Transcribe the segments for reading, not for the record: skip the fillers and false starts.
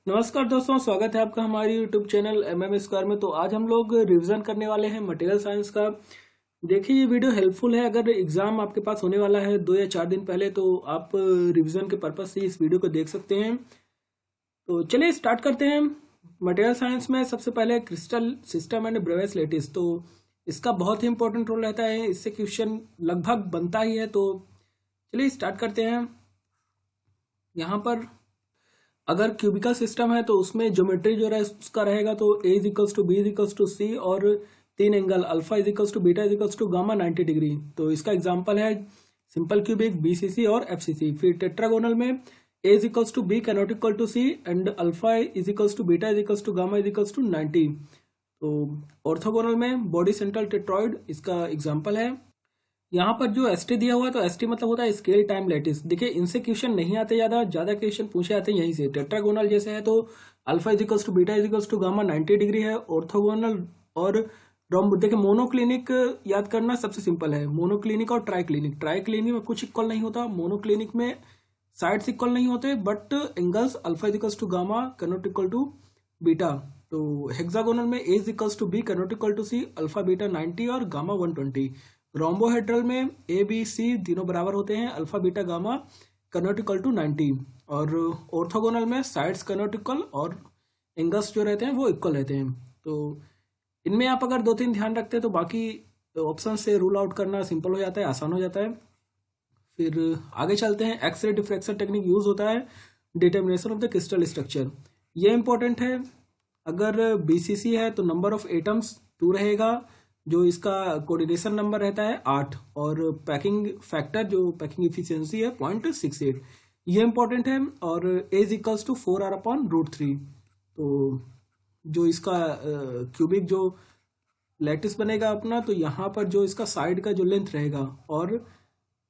नमस्कार दोस्तों, स्वागत है आपका हमारे यूट्यूब चैनल MM स्क्वायर में। तो आज हम लोग रिवीजन करने वाले हैं मटेरियल साइंस का। देखिए, ये वीडियो हेल्पफुल है। अगर एग्जाम आपके पास होने वाला है 2 या 4 दिन पहले, तो आप रिवीजन के पर्पज से इस वीडियो को देख सकते हैं। तो चलिए स्टार्ट करते हैं। मटेरियल साइंस में सबसे पहले crystal system and Bravais lattice. तो इसका बहुत ही इंपॉर्टेंट रोल रहता है, इससे क्वेश्चन लगभग बनता ही है। तो चलिए स्टार्ट करते हैं। यहाँ पर अगर क्यूबिकल सिस्टम है तो उसमें ज्योमेट्री जो है उसका रहेगा तो A is equals to B is equals to C, और 3 angle alpha is equals to beta is equals to gamma 90 degree. तो इसका एग्जांपल है सिंपल क्यूबिक, BCC और FCC। फिर टेट्रागोनल में A is equals to B cannot equal to C and alpha is equals to beta is equals to gamma is equals to 90। तो orthogonal में body central टेट्रॉइड इसका example है। यहाँ पर जो एस टी दिया हुआ है तो एस टी मतलब होता है स्केल टाइम लैटिस। देखिए, इनसे क्वेश्चन नहीं आते, ज्यादा क्वेश्चन पूछे जाते हैं यहीं से। टेट्रागोनल जैसे है तो alpha is equals to beta is equals to gamma 90 degree है। ऑर्थोगोनल और रोम्ब, देखिए मोनोक्लिनिक याद करना सबसे सिंपल है। मोनोक्लिनिक और ट्राइक्लिनिक, ट्राइक्लिनिक में कुछ इक्वल नहीं होता, मोनोक्लिनिक में साइड्स इक्वल नहीं होते, but angles alpha is equals to gamma cannot equal to beta. तो हेक्सागोनल में A is equals to B cannot equal to C, alpha beta 90 और गामा 120। रोम्बोहेड्रल में ए बी सी तीनों बराबर होते हैं, alpha beta gamma cannot equal to 90। और orthogonal में साइड्स कैनॉट इक्वल और एंगल्स जो रहते हैं वो इक्वल रहते हैं। तो इनमें आप अगर 2-3 ध्यान रखते हैं तो बाकी ऑप्शन से रूल आउट करना सिंपल हो जाता है, आसान हो जाता है। फिर आगे चलते हैं। एक्सरे डिफ्रैक्शन टेक्निक यूज होता है determination of the crystal structure. ये इंपॉर्टेंट है। अगर BCC है तो नंबर ऑफ एटम्स 2 रहेगा, जो इसका कोऑर्डिनेशन नंबर रहता है 8, और पैकिंग फैक्टर जो पैकिंग इफिशियंसी है 0.68। ये इंपॉर्टेंट है। और A is equals to 4r/√3। तो जो इसका क्यूबिक जो लैटिस बनेगा अपना, तो यहाँ पर जो इसका साइड का जो लेंथ रहेगा, और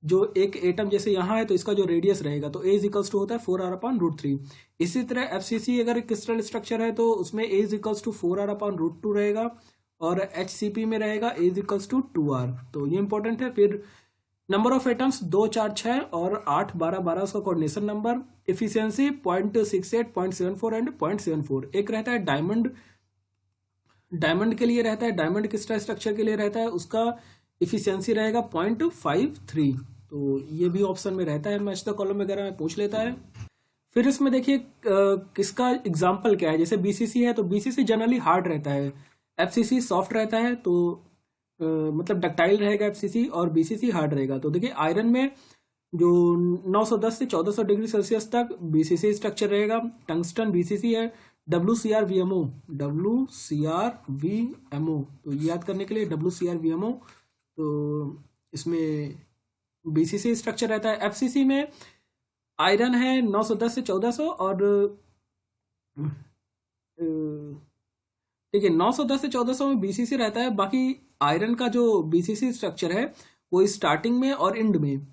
जो एक एटम जैसे यहाँ है तो इसका जो रेडियस रहेगा, तो A इज इक्वल्स टू होता है 4r/√3। इसी तरह FCC अगर क्रिस्टल स्ट्रक्चर है तो उसमें A is equals to 4r/√2 रहेगा, और HCP में रहेगा A is equals to 2r। तो ये इंपॉर्टेंट है। फिर नंबर ऑफ एटम्स 2, 4, 6 और 8, 12, 12 उसका कोऑर्डिनेशन नंबर। Efficiency 0.68, 0.74 and 0.74। एक रहता है डायमंड, डायमंड के लिए रहता है, डायमंड क्रिस्टल स्ट्रक्चर के लिए रहता है, उसका इफिशियंसी रहेगा 0.53। तो ये भी ऑप्शन में रहता है, मैच द कॉलम वगैरह में पूछ लेता है। फिर इसमें देखिए किसका एग्जाम्पल क्या है। जैसे BCC है तो BCC जनरली हार्ड रहता है, FCC सॉफ्ट रहता है। तो मतलब डक्टाइल रहेगा FCC, और BCC हार्ड रहेगा। तो देखिए आयरन में जो 910 से 1400 डिग्री सेल्सियस तक BCC स्ट्रक्चर रहेगा। टंगस्टन BCC है। WCrVMO, WCrVMO, तो याद करने के लिए WCrVMO, तो इसमें BCC स्ट्रक्चर रहता है। FCC में आयरन है 910 से 1400, और देखिए 910 से 1400 में BCC रहता है। बाकी आयरन का जो BCC स्ट्रक्चर है वो स्टार्टिंग में और एंड में,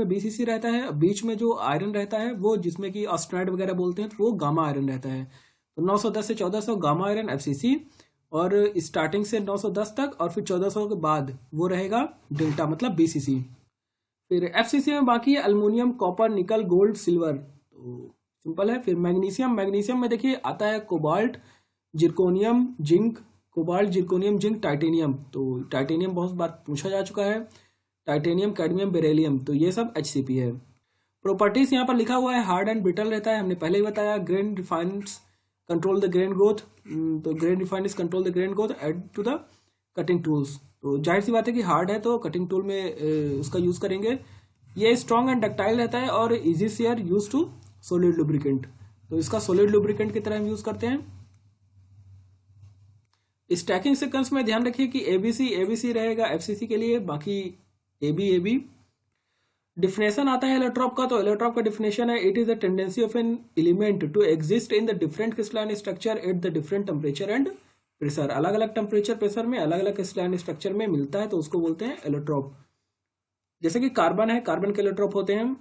BCC रहता है। बीच में जो आयरन रहता है वो, जिसमें कि ऑस्टेनाइड वगैरह बोलते हैं, तो वो गामा आयरन रहता है। तो 910 से 1400 गामा आयरन FCC, और स्टार्टिंग से 910 तक और फिर 1400 के बाद वो रहेगा डेल्टा, मतलब BCC। फिर FCC में बाकी है अल्मोनियम, कॉपर, निकल, गोल्ड, सिल्वर। तो सिंपल है। फिर मैग्नीशियम में देखिए आता है cobalt, zirconium, zinc, cobalt, zirconium, zinc, titanium. तो टाइटेनियम बहुत बार पूछा जा चुका है। टाइटेनियम, कैडमियम, बेरिलियम, तो ये सब HCP है। प्रॉपर्टीज यहाँ पर लिखा हुआ है, हार्ड एंड ब्रिटल रहता है, हमने पहले ही बताया। Grain refines control the grain growth, तो grain refines control the grain growth add to the cutting tools. तो जाहिर सी बात है कि हार्ड है तो कटिंग टूल में उसका यूज करेंगे। ये स्ट्रॉन्ग एंड डक्टाइल रहता है, और easy shear use to solid lubricant, तो इसका सॉलिड लुब्रिकेंट की तरह हम यूज करते हैं। स्टैकिंग सीक्वेंस में ध्यान रखिए कि ABC रहेगा FCC के लिए, बाकी AB। डिफिनेशन आता है एलोट्रॉप का, तो एलोट्रॉप का डिफिनेशन है, it is the tendency of an element to exist in the different crystalline structure at the different temperature and pressure. अलग अलग टेम्परेचर प्रेशर में अलग अलग क्रिस्टलाइन स्ट्रक्चर में मिलता है, तो उसको बोलते हैं एलोट्रॉप। जैसे कि कार्बन है, कार्बन के एलोट्रॉप होते हैं।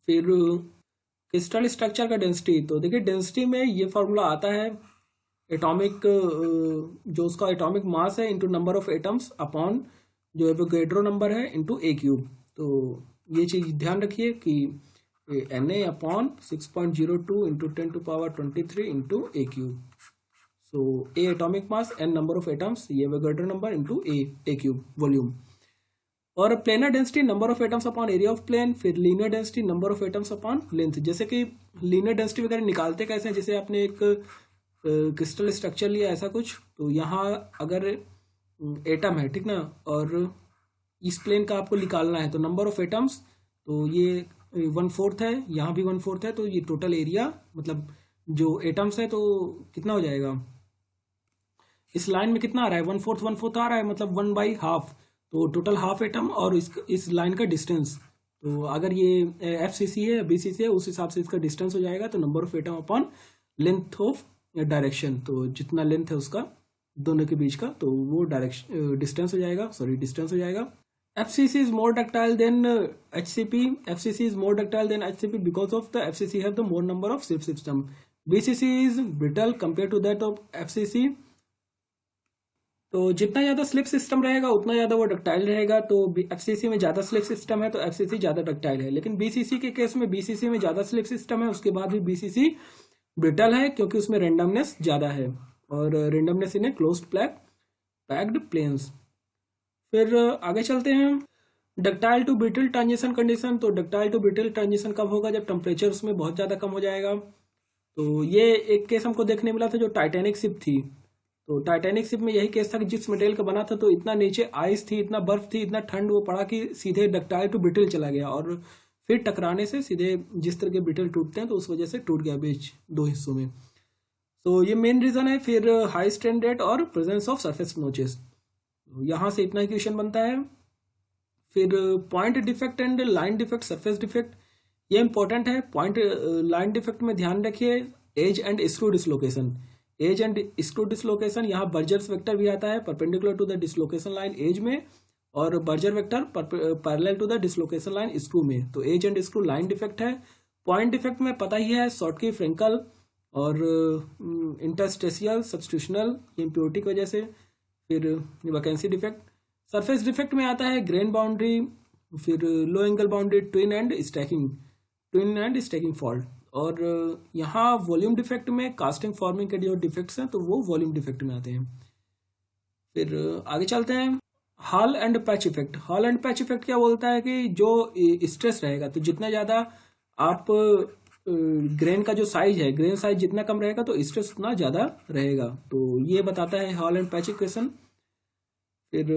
फिर क्रिस्टल स्ट्रक्चर का डेंसिटी, तो देखिए डेंसिटी में ये फॉर्मूला आता है, एटॉमिक जो उसका एटॉमिक मास है into number of atoms upon जो एवोगैड्रो नंबर है इंटू A क्यूब। तो ये चीज ध्यान रखिए कि Na upon 6.02 into 10⁻23 into A cube. So A atomic mass, N number of atoms, ये Avogadro number into A cube volume. और planar density number of atoms upon area of plane. फिर linear density number of atoms upon length. जैसे कि linear density वगैरह निकालते कैसे हैं, जैसे आपने एक क्रिस्टल स्ट्रक्चर लिया ऐसा कुछ, तो यहाँ अगर एटम है, ठीक ना, और इस प्लेन का आपको निकालना है, तो नंबर ऑफ एटम्स, तो ये 1/4 है, यहाँ भी 1/4 है, तो ये टोटल एरिया मतलब जो एटम्स है तो कितना हो जाएगा, इस लाइन में कितना आ रहा है, 1/4 आ रहा है, मतलब 1/2, तो टोटल हाफ एटम और इस लाइन का डिस्टेंस. तो अगर ये FCC है, BCC है, उस हिसाब से इसका डिस्टेंस हो जाएगा. तो number of atom upon length of direction, तो जितना लेंथ है उसका दोनों के बीच का, तो वो डायरेक्शन डिस्टेंस हो जाएगा, डिस्टेंस हो जाएगा. FCC is more ductile than HCP. FCC is more ductile than HCP because of the FCC have the more number of slip system. BCC is brittle compared to that of FCC. तो जितना ज़्यादा slip system रहेगा उतना ज़्यादा वो ductile रहेगा. तो FCC में ज़्यादा स्लिप सिस्टम है तो FCC ज़्यादा डक्टाइल है. लेकिन BCC के केस में BCC में ज़्यादा स्लिप सिस्टम है, उसके बाद भी BCC ब्रिटल है क्योंकि उसमें रेंडमनेस ज़्यादा है, और randomness in a closed packed planes. फिर आगे चलते हैं. Ductile to brittle transition condition. तो डक्टाइल टू ब्रिटल ट्रांजिशन कब होगा, जब टेम्परेचर उसमें बहुत ज़्यादा कम हो जाएगा. तो ये एक केस हमको देखने मिला था जो टाइटैनिक शिप थी. तो टाइटैनिक शिप में यही केस था कि जिस मटेरियल का बना था तो इतना नीचे आइस थी, इतना बर्फ थी, इतना ठंड वो पड़ा कि सीधे डक्टाइल टू ब्रिटल चला गया, और फिर टकराने से सीधे जिस तरह के ब्रिटल टूटते हैं तो उस वजह से टूट गया बीच दो हिस्सों में. तो ये मेन रीज़न है. फिर हाई स्ट्रेन रेट और प्रेजेंस ऑफ सरफेस नोचेस, यहाँ से इतना क्वेश्चन बनता है. फिर point defect and line defect, surface defect, ये इंपॉर्टेंट है. पॉइंट लाइन डिफेक्ट में ध्यान रखिए edge and screw dislocation. Edge and screw dislocation, यहाँ बर्जर्स वेक्टर भी आता है perpendicular to the dislocation line edge में, और Burger vector parallel to the dislocation line screw में. तो edge and screw line defect है. पॉइंट डिफेक्ट में पता ही है शॉर्टकी, फ्रेंकल और इंटरस्टेशियल सब्स्टिट्यूशनल इम्प्योरिटी की वजह से. फिर वैकेंसी डिफेक्ट. सरफेस डिफेक्ट में आता है ग्रेन बाउंड्री, फिर low angle boundary, twin and stacking fault. और यहाँ वॉल्यूम डिफेक्ट में कास्टिंग फॉर्मिंग के जो डिफेक्ट्स हैं तो वो वॉल्यूम डिफेक्ट में आते हैं. फिर आगे चलते हैं. Hall and patch effect. Hall and patch effect क्या बोलता है कि जो स्ट्रेस रहेगा, तो जितना ज़्यादा आप ग्रेन का जो साइज है, ग्रेन साइज जितना कम रहेगा तो स्ट्रेस उतना ज़्यादा रहेगा. तो ये बताता है हॉल एंड पैच इक्वेशन. फिर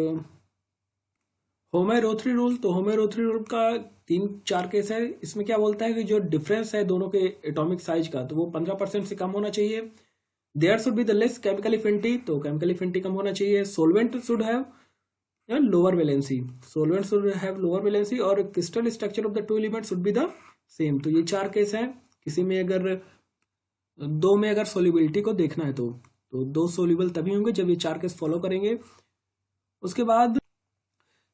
होमेरोथ्री रूल. तो होमेरोथ्री रूल का 3-4 केस है. इसमें क्या बोलता है कि जो डिफरेंस है दोनों के एटॉमिक साइज का, तो वो 15% से कम होना चाहिए. There should be the less chemical affinity. तो केमिकल एफिनिटी कम होना चाहिए. Solvent should have lower valency. Solvent should have lower valency. और crystal structure of the two element should be the same. तो ये 4 केस हैं. किसी में अगर 2 में अगर सोल्यूबिलिटी को देखना है तो 2 सोल्यूबल तभी होंगे जब ये 4 केस फॉलो करेंगे. उसके बाद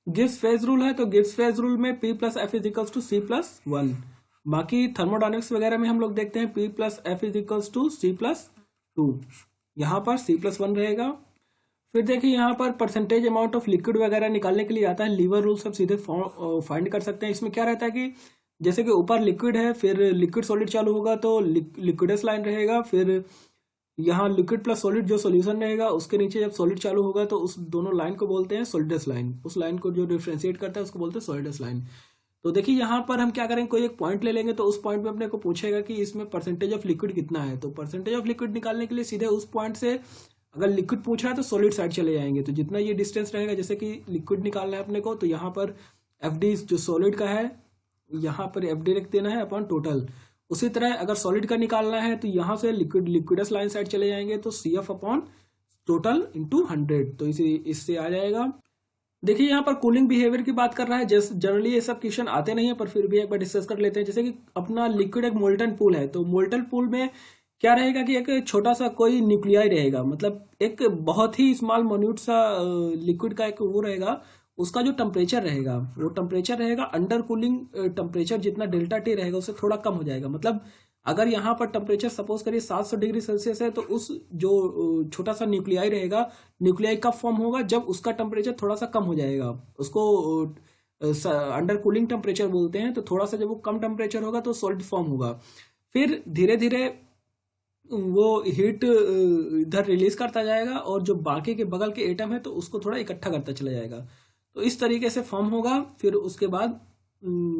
गिब्स फेज रूल है. तो गिब्स फेज रूल में P + F = C+1. बाकी थर्मोडायनेमिक्स वगैरह में हम लोग देखते हैं P + F = C+2. यहाँ पर C+1 रहेगा. फिर देखिए यहाँ पर परसेंटेज अमाउंट ऑफ लिक्विड वगैरह निकालने के लिए आता है लीवर रूल. सब सीधे फाइंड कर सकते हैं. इसमें क्या रहता है कि जैसे कि ऊपर लिक्विड है, फिर लिक्विड सॉलिड चालू होगा तो लिक्विडस लाइन रहेगा. फिर यहाँ लिक्विड प्लस सॉलिड जो सॉल्यूशन रहेगा उसके नीचे जब सॉलिड चालू होगा तो उस दोनों लाइन को बोलते हैं सॉलिडस लाइन. उस लाइन को जो डिफ्रेंशिएट करता है उसको बोलते हैं सॉलिडस लाइन. तो देखिए यहाँ पर हम क्या करेंगे, कोई एक पॉइंट ले लेंगे तो उस पॉइंट में अपने को पूछेगा कि इसमें परसेंटेज ऑफ लिक्विड कितना है. तो परसेंटेज ऑफ लिक्विड निकालने के लिए सीधे उस पॉइंट से अगर लिक्विड पूछ रहा है तो सॉलिड साइड चले जाएंगे. तो जितना ये डिस्टेंस रहेगा, जैसे कि लिक्विड निकालना है अपने को, तो यहाँ पर FD जो सॉलिड का है यहाँ पर FD रख देना है अपॉन टोटल. उसी तरह अगर सॉलिड का निकालना है तो यहाँ से लिक्विडस लाइन साइड चले जाएंगे तो CF अपॉन टोटल इंटू 100. तो इससे आ जाएगा. देखिए यहाँ पर कूलिंग बिहेवियर की बात कर रहा है. जैसे जनरली ये सब क्वेश्चन आते नहीं है पर फिर भी एक बार डिस्कस कर लेते हैं. जैसे कि अपना लिक्विड एक मोल्टन पूल है, तो मोल्टन पूल में क्या रहेगा कि एक छोटा सा कोई न्यूक्लियाई रहेगा, मतलब एक बहुत ही स्मॉल मोन्यूट सा लिक्विड का एक वो रहेगा. उसका जो टेम्परेचर रहेगा वो टेम्परेचर रहेगा अंडर कूलिंग टेम्परेचर जितना ΔT रहेगा उससे थोड़ा कम हो जाएगा. मतलब अगर यहाँ पर टेम्परेचर सपोज करिए 700 डिग्री सेल्सियस है तो उस जो छोटा सा न्यूक्लियाई रहेगा, न्यूक्लियाई कब फॉर्म होगा, जब उसका टेम्परेचर थोड़ा सा कम हो जाएगा. उसको अंडर कूलिंग टेम्परेचर बोलते हैं। तो थोड़ा सा जब वो कम टेम्परेचर होगा तो सॉलिड फॉर्म होगा, फिर धीरे धीरे वो हीट इधर रिलीज करता जाएगा और जो बाकी के बगल के एटम है तो उसको थोड़ा इकट्ठा करता चला जाएगा। तो इस तरीके से फॉर्म होगा। फिर उसके बाद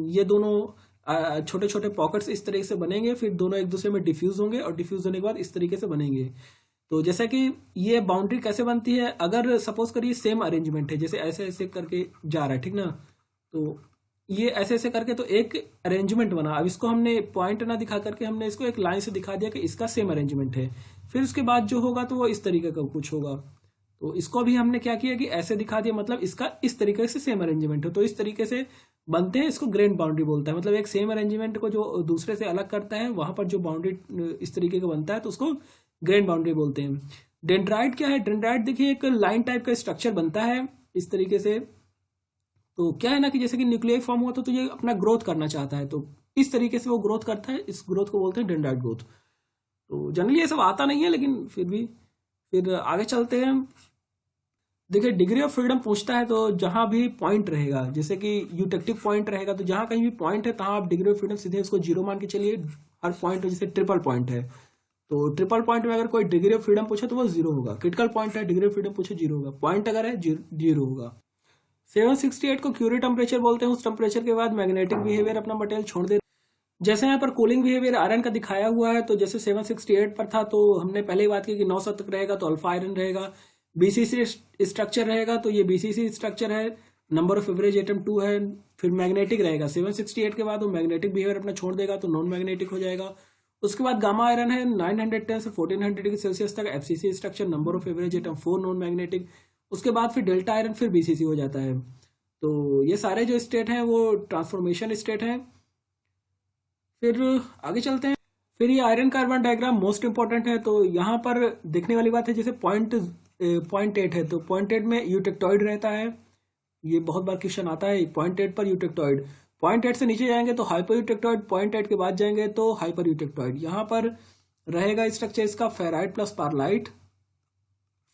ये दोनों छोटे छोटे पॉकेट्स इस तरीके से बनेंगे, फिर दोनों एक दूसरे में डिफ्यूज होंगे और डिफ्यूज होने के बाद इस तरीके से बनेंगे। तो जैसा कि ये बाउंड्री कैसे बनती है, अगर सपोज करिए सेम अरेंजमेंट है, जैसे ऐसे ऐसे करके जा रहा है, ठीक ना, तो ये ऐसे ऐसे करके तो एक अरेंजमेंट बना। अब इसको हमने पॉइंट ना दिखा करके हमने इसको एक लाइन से दिखा दिया कि इसका सेम अरेंजमेंट है। फिर उसके बाद जो होगा तो वो इस तरीके का कुछ होगा। तो इसको भी हमने क्या किया कि ऐसे दिखा दिया, मतलब इसका इस तरीके से सेम अरेंजमेंट है। तो इस तरीके से बनते हैं, इसको ग्रेन बाउंड्री बोलता है। मतलब एक सेम अरेंजमेंट को जो दूसरे से अलग करता है, वहां पर जो बाउंड्री इस तरीके का बनता है तो उसको ग्रेन बाउंड्री बोलते हैं। डेंड्राइट क्या है? डेंड्राइट देखिए एक लाइन टाइप का स्ट्रक्चर बनता है इस तरीके से। तो क्या है ना कि जैसे कि न्यूक्लियर फॉर्म हुआ तो ये अपना ग्रोथ करना चाहता है, तो इस तरीके से वो ग्रोथ करता है। इस ग्रोथ को बोलते हैं डेंड्राइट ग्रोथ। तो जनरली ये सब आता नहीं है, लेकिन फिर भी फिर आगे चलते हैं। देखिए डिग्री ऑफ फ्रीडम पूछता है, तो जहां भी पॉइंट रहेगा, जैसे कि यूटेक्टिव पॉइंट रहेगा, तो जहां कहीं भी पॉइंट है तहां आप डिग्री ऑफ फ्रीडम सीधे उसको 0 मान के चलिए। हर पॉइंट जैसे ट्रिपल पॉइंट है तो ट्रिपल पॉइंट में अगर कोई डिग्री ऑफ फ्रीडम पूछे तो वो 0 होगा। क्रिटिकल पॉइंट है, डिग्री ऑफ फ्रीडम पूछे 0 होगा। पॉइंट अगर है 0 होगा। 768 को क्यूरी टेम्परेचर बोलते हैं। उस टेम्परेचर के बाद मैग्नेटिक बिहेवियर अपना मटेरियल छोड़ दे। जैसे यहाँ पर कूलिंग बिहेवियर आयरन का दिखाया हुआ है, तो जैसे 768 पर था तो हमने पहले ही बात की कि 900 तक रहेगा तो अल्फा आयरन रहेगा। बीसीसी स्ट्रक्चर रहेगा तो ये बीसीसी स्ट्रक्चर है। नंबर ऑफ एवरेज एटम 2 है। फिर मैग्नेटिक रहेगा 768 के बाद वो मैग्नेटिक बिहेवियर अपना छोड़ देगा तो नॉन मैग्नेटिक हो जाएगा। उसके बाद गामा आयरन है 910 से 1400 डिग्री सेल्सियस तक FCC structure, number of average atom 4, non magnetic. उसके बाद फिर डेल्टा आयरन फिर बीसीसी हो जाता है। तो ये सारे जो स्टेट हैं वो ट्रांसफॉर्मेशन स्टेट हैं। फिर आगे चलते हैं। फिर ये iron carbon diagram most important है। तो यहाँ पर देखने वाली बात है, जैसे पॉइंट 8 है तो पॉइंट 8 में यूटेक्टॉइड रहता है। ये बहुत बार क्वेश्चन आता है, पॉइंट 8 पर यूटेक्टॉइड। पॉइंट 8 से नीचे जाएंगे तो हाइपर यूटेक्टॉइड, पॉइंट 8 के बाद जाएंगे तो हाइपर यूटेक्टॉइड। यहाँ पर रहेगा स्ट्रक्चर इसका फेराइट प्लस पारलाइट,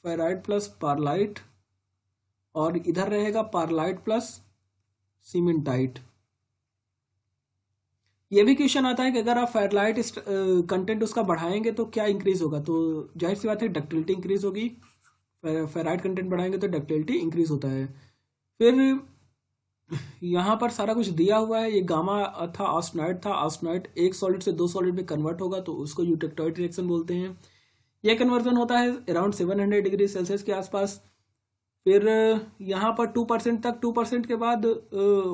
फेराइट प्लस पारलाइट, और इधर रहेगा पारलाइट प्लस सीमेंटाइट। ये भी क्वेश्चन आता है कि अगर आप फेराइट कंटेंट उसका बढ़ाएंगे तो क्या इंक्रीज होगा, तो जाहिर सी बात है डक्टिलिटी इंक्रीज होगी। फेराइट कंटेंट बढ़ाएंगे तो डक्टिलिटी इंक्रीज होता है। फिर यहाँ पर सारा कुछ दिया हुआ है। ये गामा था, ऑस्टनाइट था। ऑस्टनाइट एक सॉलिड से 2 सॉलिड में कन्वर्ट होगा तो उसको यूटेक्टॉइड रिएक्शन बोलते हैं। यह कन्वर्जन होता है अराउंड 700 डिग्री सेल्सियस के आसपास। फिर यहाँ पर 2% तक, 2% के बाद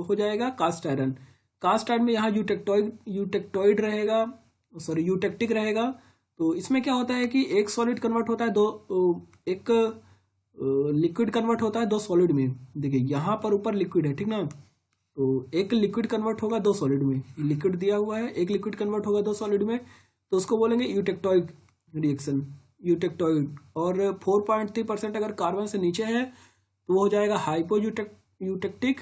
हो जाएगा कास्ट आयरन। कास्ट आयरन में यहाँ यूटेक्टॉइड रहेगा, सॉरी यूटेक्टिक रहेगा। तो इसमें क्या होता है कि एक सॉलिड कन्वर्ट होता है एक लिक्विड कन्वर्ट होता है 2 सॉलिड में। देखिए यहाँ पर ऊपर लिक्विड है, ठीक ना, तो एक लिक्विड कन्वर्ट होगा 2 सॉलिड में। लिक्विड दिया हुआ है, एक लिक्विड कन्वर्ट होगा 2 सॉलिड में, तो उसको बोलेंगे यूटेक्टॉइड रिएक्शन, यूटेक्टॉइड। और 4.3% अगर कार्बन से नीचे है तो वो हो जाएगा हाइपो यूटेक्टिक,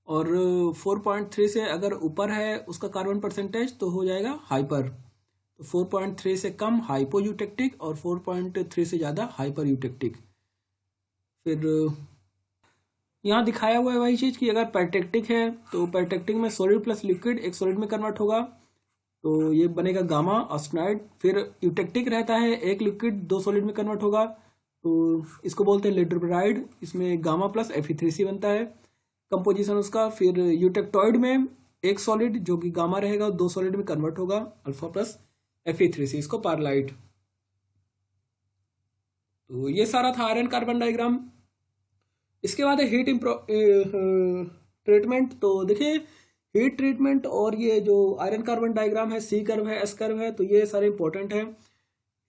और 4.3 से अगर ऊपर है उसका कार्बन परसेंटेज तो हो जाएगा हाइपर। तो 4.3 से कम हाइपो यूटेक्टिक और 4.3 से ज़्यादा हाइपर यूटेक्टिक। फिर यहाँ दिखाया हुआ है वही चीज़ कि अगर पेरटेक्टिक है तो पेरटेक्टिक में सॉलिड प्लस लिक्विड एक सॉलिड में कन्वर्ट होगा तो ये बनेगा गामा ऑस्टनाइड। फिर यूटेक्टिक रहता है एक लिक्विड 2 सॉलिड में कन्वर्ट होगा तो इसको बोलते हैं लेड्रोब्राइड। इसमें गामा प्लस Fe3C बनता है कंपोजिशन उसका। फिर यूटेक्टॉइड में एक सॉलिड जो कि गामा रहेगा 2 सॉलिड में कन्वर्ट होगा, अल्फा प्लस Fe3C, इसको पारलाइट। तो ये सारा था आयरन कार्बन डायग्राम। इसके बाद है हीट ट्रीटमेंट। तो देखिए हीट ट्रीटमेंट और ये जो आयरन कार्बन डायग्राम है, सी कर्व है, एस कर्व है, तो ये सारे इंपॉर्टेंट है।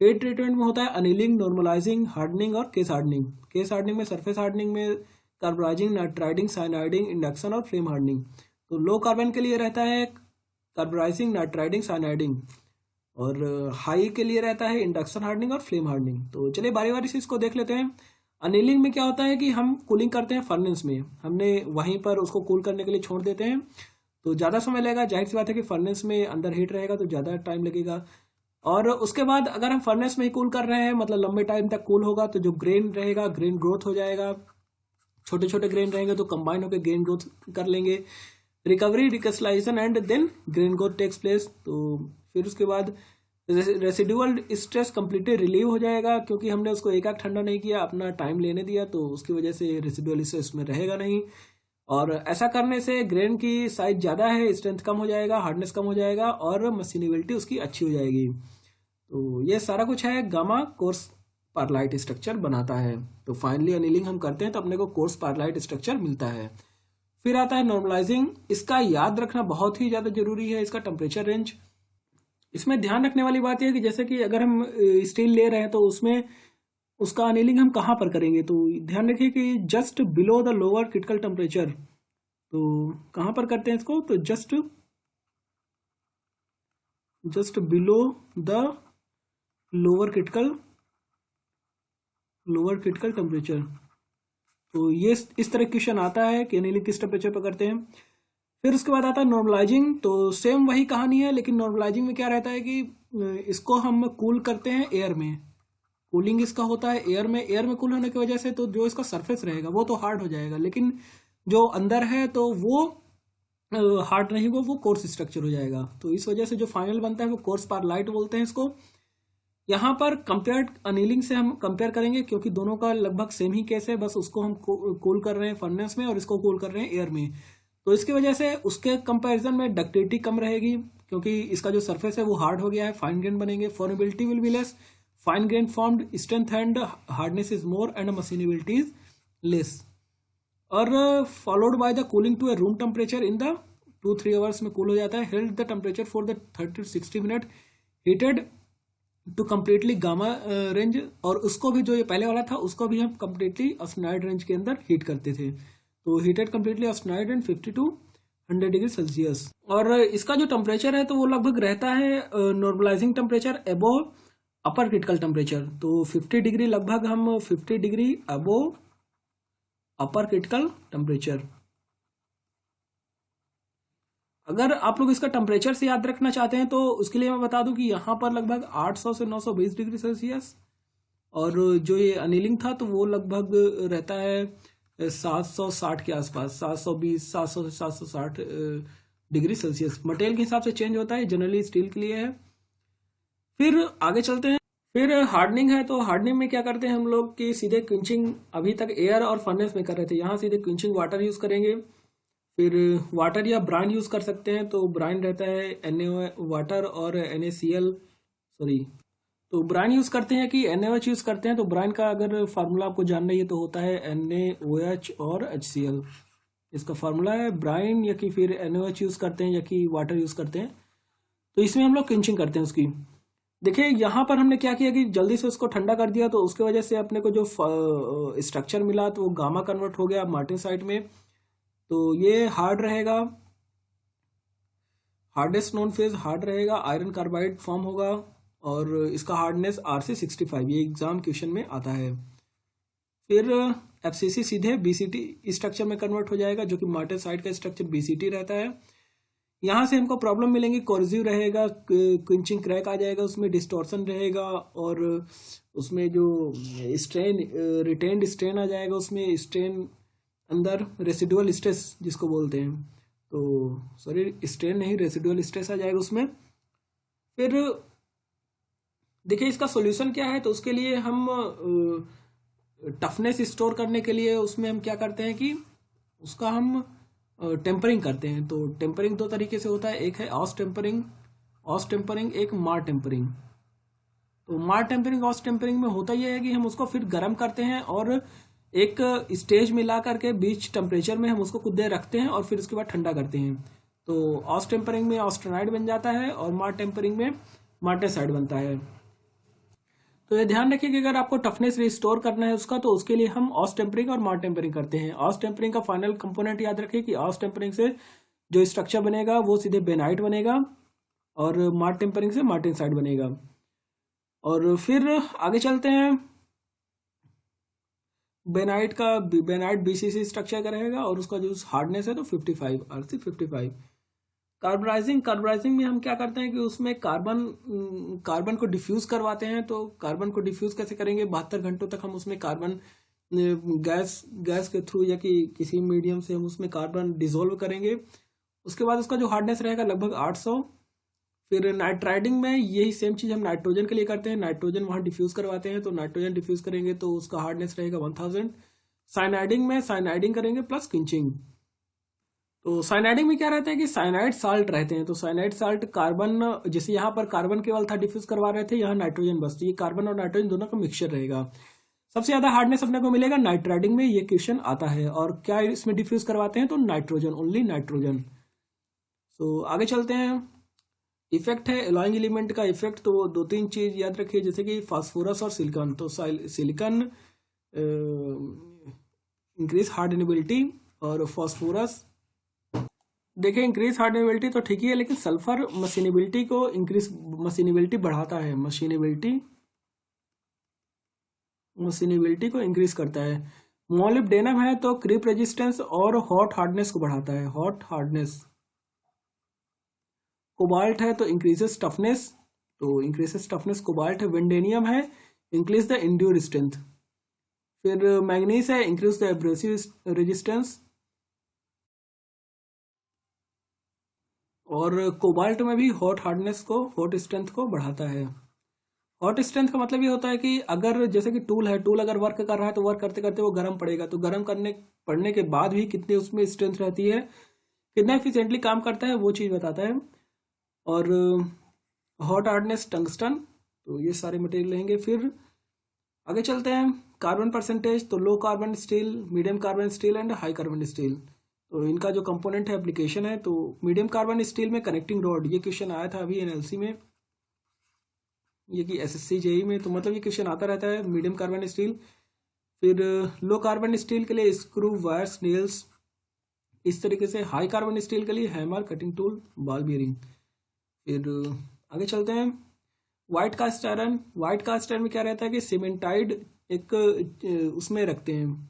हीट ट्रीटमेंट में होता है अनिलिंग, नॉर्मलाइजिंग, हार्डनिंग और केस हार्डनिंग। केस हार्डनिंग में सरफेस हार्डनिंग में कार्बोराइजिंग, नाइट्राइडिंग, साइनाइडिंग, इंडक्शन और फ्लेम हार्डनिंग। तो लो कार्बन के लिए रहता है कार्बोराइजिंग, नाइट्राइडिंग, साइनाइडिंग, और हाई के लिए रहता है इंडक्शन हार्डनिंग और फ्लेम हार्डनिंग। तो चलिए बारी बारी से इसको देख लेते हैं। अनिलिंग में क्या होता है कि हम कूलिंग करते हैं फर्नेस में, हमने वहीं पर उसको कूल करने के लिए छोड़ देते हैं तो ज़्यादा समय लगेगा। जाहिर सी बात है कि फर्नेस में अंदर हीट रहेगा तो ज़्यादा टाइम लगेगा। और उसके बाद अगर हम फर्नेस में ही कूल कर रहे हैं, मतलब लंबे टाइम तक कूल होगा, तो जो ग्रेन रहेगा, ग्रेन ग्रोथ हो जाएगा। छोटे छोटे ग्रेन रहेंगे तो कंबाइन होकर ग्रेन ग्रोथ कर लेंगे। Recovery, recrystallization and then grain growth takes place. तो फिर उसके बाद रेसिडुअल स्ट्रेस कंप्लीटली रिलीव हो जाएगा, क्योंकि हमने उसको एक ठंडा नहीं किया, अपना टाइम लेने दिया, तो उसकी वजह से रेसिडुअल स्ट्रेस में रहेगा नहीं। और ऐसा करने से ग्रेन की साइज ज़्यादा है, स्ट्रेंथ कम हो जाएगा, हार्डनेस कम हो जाएगा और मशीनेबिलिटी उसकी अच्छी हो जाएगी। तो ये सारा कुछ है गामा कोर्स पारलाइट स्ट्रक्चर बनाता है। तो फाइनली अनिलिंग हम करते हैं तो अपने को कोर्स पारलाइट स्ट्रक्चर मिलता है। फिर आता है नॉर्मलाइजिंग। इसका याद रखना बहुत ही ज़्यादा जरूरी है, इसका टेम्परेचर रेंज। इसमें ध्यान रखने वाली बात यह है कि जैसे कि अगर हम स्टील ले रहे हैं तो उसमें उसका अनिलिंग हम कहाँ पर करेंगे, तो ध्यान रखिए कि just below the lower critical temperature. तो कहाँ पर करते हैं इसको, तो just below the lower critical temperature. तो ये इस तरह क्वेश्चन आता है कि अनिलिंग किस टेम्परेचर पर करते हैं। फिर उसके बाद आता है नॉर्मलाइजिंग। तो सेम वही कहानी है, लेकिन नॉर्मलाइजिंग में क्या रहता है कि इसको हम कूल करते हैं एयर में। कूलिंग इसका होता है एयर में। एयर में कूल होने की वजह से तो जो इसका सरफेस रहेगा वो तो हार्ड हो जाएगा, लेकिन जो अंदर है तो वो हार्ड नहीं, वो कोर्स स्ट्रक्चर हो जाएगा। तो इस वजह से जो फाइनल बनता है वो कोर्स पारलाइट बोलते हैं इसको। यहाँ पर कंपेयर्ड अनिलिंग से हम कंपेयर करेंगे, क्योंकि दोनों का लगभग सेम ही केस है, बस उसको हम कूल कर रहे हैं फर्नेस में और इसको कूल कर रहे हैं एयर में। तो इसकी वजह से उसके कंपैरिजन में डक्टिलिटी कम रहेगी, क्योंकि इसका जो सरफेस है वो हार्ड हो गया है, फाइन ग्रेन बनेंगे। Formability will be less, fine grain formed, strength and hardness is more and machinability is less. और followed by the cooling to a room temperature in the 2-3 hours में cool हो जाता है। Held the temperature for the 30-60 minute, heated to completely gamma range. और उसको भी, जो ये पहले वाला था उसको भी हम कम्प्लीटली ऑस्टेनाइड रेंज के अंदर हीट करते थे। तो heated completely austenite and 50 to 100 degree Celsius. और इसका जो टेम्परेचर है तो वो लगभग रहता है नॉर्मलाइजिंग टेम्परेचर अबोव अपर क्रिटिकल टेम्परेचर। तो 50 डिग्री, लगभग हम 50 डिग्री अबोव अपर क्रिटिकल टेम्परेचर। अगर आप लोग इसका टेम्परेचर से याद रखना चाहते हैं तो उसके लिए मैं बता दूं कि यहाँ पर लगभग 800 से 920 डिग्री सेल्सियस, और जो ये अनिलिंग था तो वो लगभग रहता है 760 के आसपास, 720, 700 से 760 डिग्री सेल्सियस। मटेरियल के हिसाब से चेंज होता है, जनरली स्टील के लिए है। फिर आगे चलते हैं। फिर हार्डनिंग है। तो हार्डनिंग में क्या करते हैं हम लोग कि सीधे क्विंचिंग, अभी तक एयर और फर्नेस में कर रहे थे, यहाँ सीधे क्विंचिंग वाटर यूज करेंगे। फिर वाटर या ब्राइन यूज कर सकते हैं। तो ब्राइन रहता है Na वाटर और NaCl, सॉरी, तो ब्राइन यूज करते हैं कि NaOH यूज करते हैं। तो ब्राइन का अगर फार्मूला आपको जानना है तो होता है NaOH और HCl, इसका फार्मूला है ब्राइन, या कि फिर NaOH यूज करते हैं या कि वाटर यूज करते हैं। तो इसमें हम लोग क्विंचिंग करते हैं उसकी। देखिए यहाँ पर हमने क्या किया कि जल्दी से उसको ठंडा कर दिया, तो उसके वजह से अपने को जो स्ट्रक्चर मिला तो वो गामा कन्वर्ट हो गया मार्टेनसाइट में। तो ये हार्ड रहेगा, हार्डेस्ट नॉन फेज हार्ड रहेगा, आयरन कार्बाइड फॉर्म होगा, और इसका हार्डनेस Rc65, ये एग्जाम क्वेश्चन में आता है। फिर FCC सीधे BCT स्ट्रक्चर में कन्वर्ट हो जाएगा, जो कि मार्टेनसाइट का स्ट्रक्चर BCT रहता है। यहाँ से हमको प्रॉब्लम मिलेंगी, कोर्सिव रहेगा, क्विंचिंग क्रैक आ जाएगा, उसमें डिस्टॉर्शन रहेगा, और उसमें जो स्ट्रेन, रिटेन्ड स्ट्रेन आ जाएगा, उसमें स्ट्रेन अंदर रेसिडुअल स्ट्रेस जिसको बोलते हैं, तो सॉरी स्ट्रेन नहीं, रेसिडुअल स्ट्रेस आ जाएगा उसमें। फिर देखिए इसका सॉल्यूशन क्या है। तो उसके लिए हम टफनेस स्टोर करने के लिए उसमें हम क्या करते हैं कि उसका हम टेम्परिंग करते हैं। तो टेम्परिंग दो तरीके से होता है, एक है ऑस टेम्परिंग, एक मार टेम्परिंग। तो मार टेम्परिंग, ऑस टेम्परिंग में होता यह है कि हम उसको फिर गर्म करते हैं और एक स्टेज में ला करके बीच टेम्परेचर में हम उसको कुछ देर रखते हैं और फिर उसके बाद ठंडा करते हैं। तो ऑस टेम्परिंग में ऑस्टेनाइड बन जाता है और मार टेम्परिंग में मार्टेनसाइट बनता है। तो ये ध्यान रखिए कि अगर आपको टफनेस रिस्टोर करना है उसका, तो उसके लिए हम ऑस टेम्परिंग और मार टेम्परिंग करते हैं। ऑस टेम्परिंग का फाइनल कंपोनेंट याद रखिए कि ऑस टेम्परिंग से जो स्ट्रक्चर बनेगा वो सीधे बेनाइट बनेगा, और मार टेम्परिंग से मार्टेनसाइट बनेगा। और फिर आगे चलते हैं। बेनाइट BCC स्ट्रक्चर का रहेगा और उसका जो हार्डनेस है तो 55 Rc55। कार्बनाइजिंग में हम क्या करते हैं कि उसमें कार्बन को डिफ्यूज करवाते हैं। तो कार्बन को डिफ्यूज कैसे करेंगे, 72 घंटों तक हम उसमें कार्बन गैस गैस के थ्रू या कि किसी मीडियम से हम उसमें कार्बन डिसॉल्व करेंगे। उसके बाद उसका जो हार्डनेस रहेगा लगभग 800। फिर नाइट्राइडिंग में यही सेम चीज़ हम नाइट्रोजन के लिए करते हैं, नाइट्रोजन वहाँ डिफ्यूज़ करवाते हैं, तो नाइट्रोजन डिफ्यूज़ करेंगे तो उसका हार्डनेस रहेगा 1000। साइनाइडिंग में साइनाइडिंग करेंगे प्लस किंचिंग। तो साइनाइडिंग में क्या रहता है कि साइनाइड साल्ट रहते हैं, तो साइनाइड साल्ट कार्बन, जैसे यहाँ पर कार्बन केवल था डिफ्यूज करवा रहे थे, यहाँ नाइट्रोजन बस, तो ये कार्बन और नाइट्रोजन दोनों का मिक्सचर रहेगा। सबसे ज्यादा हार्डनेस अपने को मिलेगा नाइट्राइडिंग में, ये क्वेश्चन आता है। और क्या इसमें डिफ्यूज करवाते हैं, तो नाइट्रोजन, ओनली नाइट्रोजन। तो आगे चलते हैं। इफेक्ट है एलॉइंग एलिमेंट का इफेक्ट, तो दो तीन चीज याद रखिए, जैसे कि फास्फोरस और सिलिकॉन। तो सिलिकॉन इंक्रीज हार्डनेबिलिटी और फास्फोरस देखिए इंक्रीज हार्डनेबिलिटी तो ठीक ही है, लेकिन सल्फर मशीनेबिलिटी को मशीनेबिलिटी बढ़ाता है, मशीनेबिलिटी को इंक्रीज करता है। मोलिब्डेनम है तो क्रीप रेजिस्टेंस और हॉट हार्डनेस को बढ़ाता है, हॉट हार्डनेस। कोबाल्ट है तो इंक्रीजेस टफनेस, तो इंक्रीजेस टफनेस कोबाल्ट है। वेंडेनियम है इंक्रीज द इंड्यूर स्ट्रेंथ। फिर मैग्नीज है इंक्रीज द एब्रेसिव रेजिस्टेंस। और कोबाल्ट में भी हॉट हार्डनेस को, हॉट स्ट्रेंथ को बढ़ाता है। हॉट स्ट्रेंथ का मतलब ये होता है कि अगर जैसे कि टूल है, टूल अगर वर्क कर रहा है तो वर्क करते करते वो गर्म पड़ेगा, तो गर्म करने पड़ने के बाद भी कितनी उसमें स्ट्रेंथ रहती है, कितना एफिशिएंटली काम करता है, वो चीज़ बताता है। और हॉट हार्डनेस टंगस्टन, तो ये सारे मटेरियल लेंगे। फिर आगे चलते हैं। कार्बन परसेंटेज, तो low carbon steel, medium carbon steel and high carbon steel. तो इनका जो कंपोनेंट है एप्लीकेशन है, तो मीडियम कार्बन स्टील में कनेक्टिंग रॉड, ये क्वेश्चन आया था अभी एनएलसी में, ये कि एसएससी जेई में, तो मतलब ये क्वेश्चन आता रहता है मीडियम कार्बन स्टील। फिर लो कार्बन स्टील के लिए स्क्रू, वायर्स, नेल्स, इस तरीके से। हाई कार्बन स्टील के लिए hammer, cutting tool, ball bearing. फिर आगे चलते हैं। White cast iron, white cast iron में क्या रहता है कि सीमेंटाइड एक उसमें रखते हैं,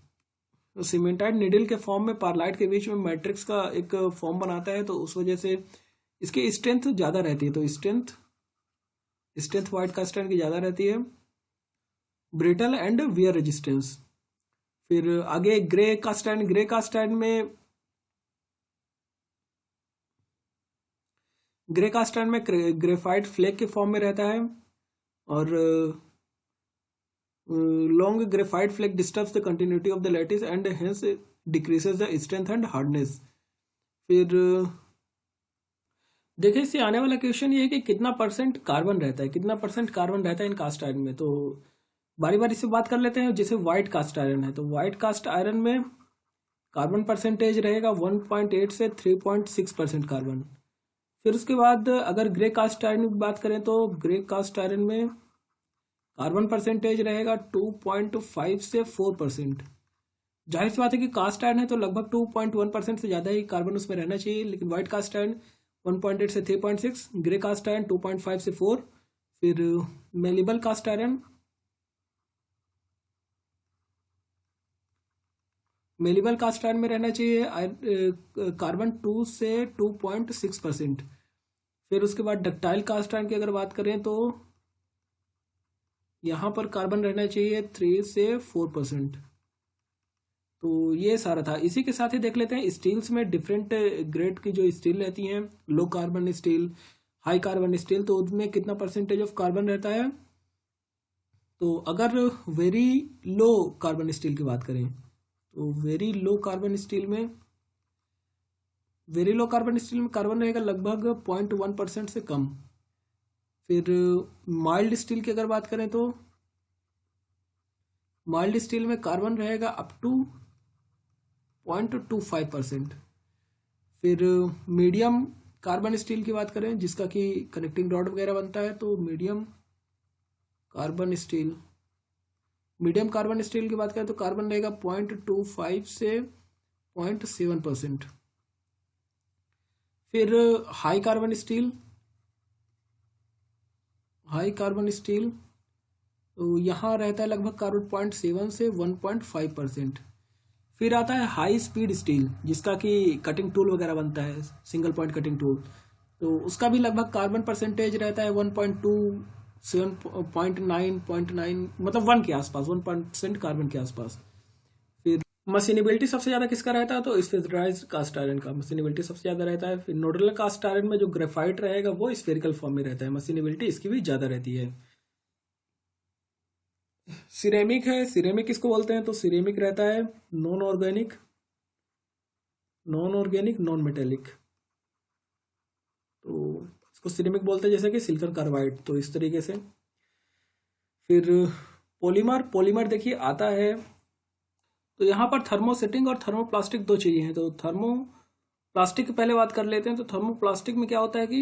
तो सीमेंटाइड निडल के फॉर्म में पारलाइट के बीच में मैट्रिक्स का एक फॉर्म बनाता है, तो उस वजह से इसकी स्ट्रेंथ ज़्यादा रहती है, तो स्ट्रेंथ व्हाइट कास्ट आयरन की ज़्यादा रहती है। Brittle and wear resistance. फिर आगे grey cast iron, grey cast iron में ग्रेफाइट फ्लेक के फॉर्म में रहता है, और long graphite flake disturbs the continuity of the lattice and hence decreases the strength and hardness. फिर देखिए इससे आने वाला क्वेश्चन ये है कि कितना परसेंट कार्बन रहता है, कितना परसेंट कार्बन रहता है इन कास्ट आयरन में। तो बारी बारी से बात कर लेते हैं। जैसे व्हाइट कास्ट आयरन है, तो व्हाइट कास्ट आयरन में कार्बन परसेंटेज रहेगा 1.8 से 3.6% कार्बन। फिर उसके बाद अगर ग्रे कास्ट आयरन की बात करें, तो ग्रे कास्ट आयरन में कार्बन परसेंटेज रहेगा 2.5 से 4%। जाहिर सी बात है कि कास्ट आयरन है तो लगभग 2.1% से ज़्यादा ही कार्बन उसमें रहना चाहिए, लेकिन व्हाइट कास्ट आयरन 1.8 से 3.6, ग्रे कास्ट आयरन 2.5 से 4। फिर मेलिबल कास्ट आयरन, मेलिबल कास्ट आयरन में रहना चाहिए कार्बन 2 से 2.6%। फिर उसके बाद डक्टाइल कास्ट आयरन की अगर बात करें, तो यहाँ पर कार्बन रहना चाहिए 3 से 4%। तो ये सारा था। इसी के साथ ही देख लेते हैं स्टील्स में डिफरेंट ग्रेड की जो स्टील रहती हैं, low carbon steel, high carbon steel, तो उसमें कितना परसेंटेज ऑफ कार्बन रहता है। तो अगर वेरी लो कार्बन स्टील की बात करें, तो वेरी लो कार्बन स्टील में कार्बन रहेगा लगभग 0.1% से कम। फिर माइल्ड स्टील की अगर बात करें, तो माइल्ड स्टील में कार्बन रहेगा अप टू 0.25%। फिर मीडियम कार्बन स्टील की बात करें, जिसका कि कनेक्टिंग रॉड वगैरह बनता है, तो मीडियम कार्बन स्टील की बात करें तो कार्बन रहेगा 0.25 से 0.7%। फिर हाई कार्बन स्टील तो यहाँ रहता है लगभग कार्बन 0.7 से 1.5%। फिर आता है हाई स्पीड स्टील, जिसका कि कटिंग टूल वगैरह बनता है, सिंगल पॉइंट कटिंग टूल, तो उसका भी लगभग कार्बन परसेंटेज रहता है 1.2, 7.9, 0.9, मतलब 1 के आसपास, 1% कार्बन के आसपास। मशीनेबिलिटी सबसे ज़्यादा किसका रहता है, तो स्फेराइज्ड कास्ट आयरन का मशीनेबिलिटी सबसे ज़्यादा रहता है। फिर नोडल कास्ट आयरन में जो ग्रेफाइट रहेगा वो स्फेरिकल फॉर्म में रहता है, मशीनेबिलिटी इसकी भी ज़्यादा रहती है। सिरेमिक है, सिरेमिक किसको बोलते हैं, तो सिरेमिक रहता है नॉन ऑर्गेनिक, नॉन मेटेलिक, तो इसको सिरेमिक बोलते हैं, जैसे कि सिलिकॉन कार्बाइड, तो इस तरीके से। फिर पॉलीमर, पॉलीमर देखिए आता है, तो यहाँ पर थर्मोसेटिंग और थर्मोप्लास्टिक दो चीज़ें हैं। तो थर्मोप्लास्टिक की पहले बात कर लेते हैं। तो थर्मोप्लास्टिक में क्या होता है कि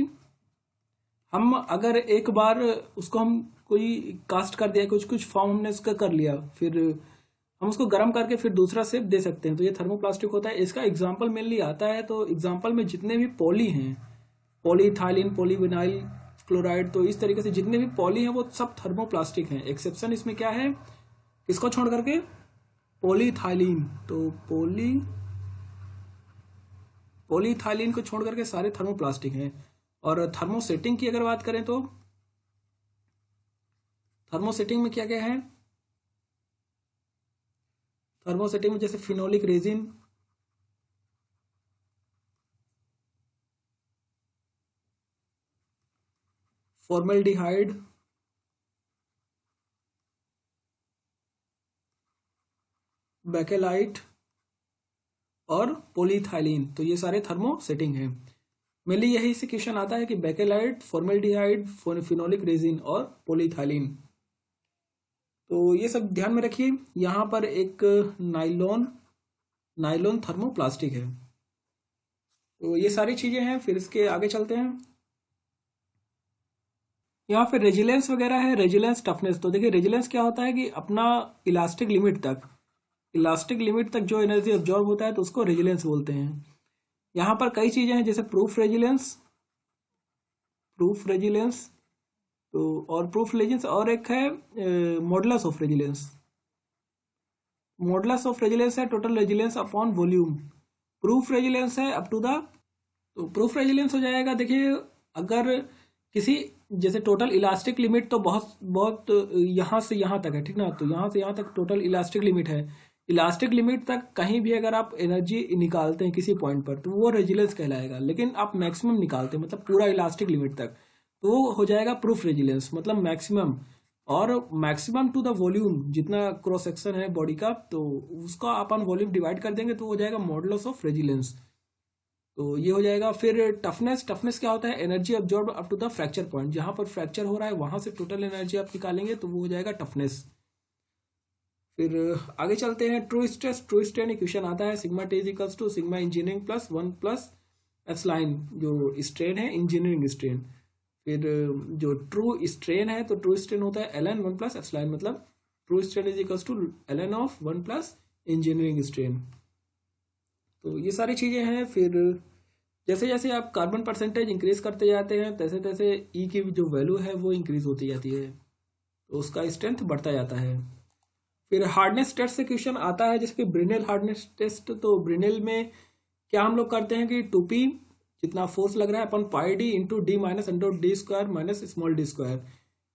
हम अगर एक बार उसको हम कोई कास्ट कर दिया, कुछ कुछ फॉर्म हमने उसका कर लिया, फिर हम उसको गर्म करके फिर दूसरा शेप दे सकते हैं, तो ये थर्मोप्लास्टिक होता है। इसका एग्जाम्पल मेनली आता है, तो एग्जाम्पल में जितने भी पॉली हैं, पॉलीइथाइलिन, पॉलीविनाइल क्लोराइड, तो इस तरीके से जितने भी पॉली हैं वो सब थर्मोप्लास्टिक हैं। एक्सेप्शन इसमें क्या है, किसको छोड़ करके, पॉलीइथाइलिन, तो पॉलीइथाइलिन को छोड़ करके सारे थर्मोप्लास्टिक हैं। और थर्मोसेटिंग की अगर बात करें तो थर्मोसेटिंग में क्या क्या है, थर्मोसेटिंग में जैसे फिनोलिक रेजिन, फॉर्मेल्डिहाइड, बेकेलाइट और पॉलीइथाइलिन, तो ये सारे थर्मोसेटिंग हैं। मेनली यही से क्वेश्चन आता है कि बेकेलाइट, फॉर्मेल्डिहाइड, फिनोलिक रेजिन और पॉलीइथाइलिन, तो ये सब ध्यान में रखिए। यहाँ पर एक नाइलॉन थर्मोप्लास्टिक है, तो ये सारी चीजें हैं। फिर इसके आगे चलते हैं। यहाँ पे रेजिलेंस वगैरह है, रेजिलेंस, टफनेस। तो देखिए रेजिलेंस क्या होता है कि अपना इलास्टिक लिमिट तक जो एनर्जी अब्जॉर्ब होता है तो उसको रेजिलेंस बोलते हैं। यहाँ पर कई चीजें हैं, जैसे प्रूफ रेजिलेंस, तो और प्रूफ रेजिलेंस, और एक है modulus of resilience. Modulus of resilience है total resilience upon volume, proof resilience है अप टू द, तो प्रूफ रेजिलेंस हो जाएगा, देखिए अगर किसी, जैसे टोटल इलास्टिक लिमिट तो बहुत बहुत यहाँ से यहाँ तक है, ठीक ना, तो यहाँ से यहाँ तक टोटल इलास्टिक लिमिट है। इलास्टिक लिमिट तक कहीं भी अगर आप एनर्जी निकालते हैं किसी पॉइंट पर तो वो रेजिलेंस कहलाएगा। लेकिन आप मैक्सिमम निकालते हैं, मतलब पूरा इलास्टिक लिमिट तक, तो वो हो जाएगा प्रूफ रेजिलेंस, मतलब मैक्सिमम। और मैक्सिमम टू द वॉल्यूम, जितना क्रॉस सेक्शन है बॉडी का, तो उसका अपन वॉल्यूम डिवाइड कर देंगे तो हो जाएगा मॉडुलस ऑफ रेजिलेंस, तो ये हो जाएगा। फिर टफनेस क्या होता है, energy absorb up to the fracture point, जहां पर फ्रैक्चर हो रहा है वहां से टोटल एनर्जी आप निकालेंगे तो वो हो जाएगा टफनेस। फिर आगे चलते हैं। ट्रू स्ट्रेन इक्वेशन आता है, sigma T equals to sigma engineering plus 1 plus epsilon, जो स्ट्रेन है इंजीनियरिंग स्ट्रेन। फिर जो ट्रू स्ट्रेन है, तो ट्रू स्ट्रेन होता है ln 1 प्लस एप्सिलॉन, मतलब true strain is equals to ln of 1 plus engineering strain. तो ये सारी चीजें हैं। फिर जैसे जैसे आप कार्बन परसेंटेज इंक्रीज करते जाते हैं तैसे तैसे ई की जो वैल्यू है वो इंक्रीज होती जाती है, तो उसका स्ट्रेंथ बढ़ता जाता है। फिर हार्डनेस टेस्ट से क्वेश्चन आता है, जैसे कि ब्रिनेल हार्डनेस टेस्ट। तो ब्रिनेल में क्या हम लोग करते हैं कि 2p जितना फोर्स लग रहा है upon pi D into D minus under D square minus small D square.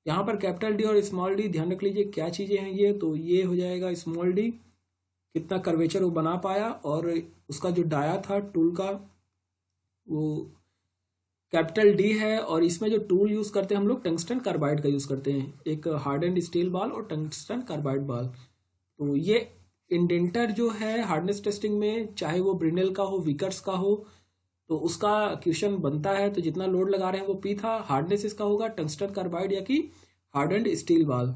यहाँ पर कैपिटल डी और स्मॉल डी ध्यान रख लीजिए क्या चीजें हैं ये, तो ये हो जाएगा स्मॉल डी कितना कर्वेचर वो बना पाया, और उसका जो डाया था टूल का वो कैपिटल डी है। और इसमें जो टूल यूज करते हैं हम लोग टंगस्टन कार्बाइड का यूज करते हैं, एक हार्डेंड स्टील बाल और टंगस्टन कार्बाइड बाल। तो ये इंडेंटर जो है हार्डनेस टेस्टिंग में, चाहे वो ब्रिनेल का हो विकर्स का हो, तो उसका क्वेश्चन बनता है। तो जितना लोड लगा रहे हैं वो पी था, हार्डनेस इसका होगा टंगस्टन कार्बाइड या कि हार्डेंड स्टील बाल,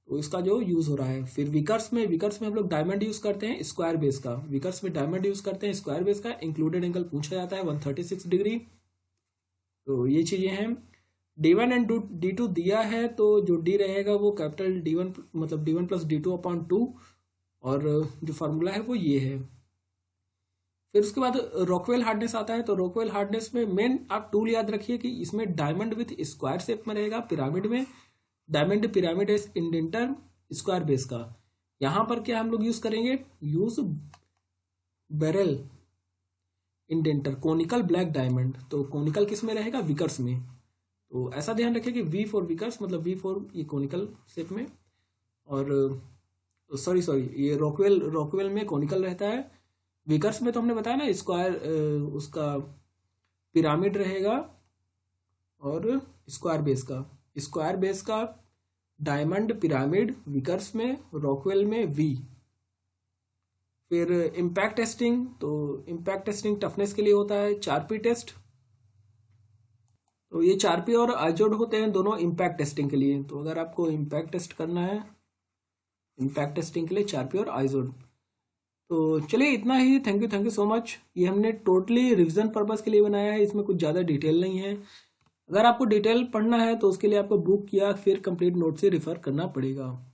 तो इसका जो यूज हो रहा है। फिर विकर्स में हम लोग डायमंड यूज करते हैं स्क्वायर बेस का, विकर्स में डायमंड यूज करते हैं स्क्वायर बेस का। इंक्लूडेड एंगल पूछा जाता है 136 डिग्री। तो ये चीजें हैं। D1 एंड D2 दिया है, तो जो D रहेगा वो कैपिटल D1 मतलब D1 प्लस D2 अपॉन 2, और जो फार्मूला है वो ये है। फिर उसके बाद रॉकवेल हार्डनेस आता है। तो रॉकवेल हार्डनेस में मेन आप टूल याद रखिए कि इसमें डायमंड विथ स्क्वायर शेप में रहेगा, पिरामिड में diamond pyramid indenter square base का। यहां पर क्या हम लोग यूज करेंगे, use barrel indenter conical black diamond. तो कोनिकल किस में रहेगा, विकर्स में। तो ऐसा ध्यान रखिए कि V फॉर विकर्स मतलब V फॉर ये कोनिकल शेप में, और सॉरी ये रॉकवेल में कॉनिकल रहता है। विकर्स में तो हमने बताया ना स्क्वायर, उसका पिरामिड रहेगा और स्क्वायर बेस का डायमंड पिरामिड विकर्स में, रॉकवेल में वी। फिर इम्पैक्ट टेस्टिंग, तो इम्पैक्ट टेस्टिंग टफनेस के लिए होता है 4P टेस्ट। तो ये 4P और आइजोड होते हैं दोनों इम्पैक्ट टेस्टिंग के लिए। तो अगर आपको इम्पैक्ट टेस्ट करना है, इम्पैक्ट टेस्टिंग के लिए 4P और आइजोड। तो चलिए इतना ही। Thank you so much. ये हमने टोटली रिवीजन पर्पस के लिए बनाया है, इसमें कुछ ज़्यादा डिटेल नहीं है। अगर आपको डिटेल पढ़ना है तो उसके लिए आपको बुक या फिर कंप्लीट नोट से रिफर करना पड़ेगा।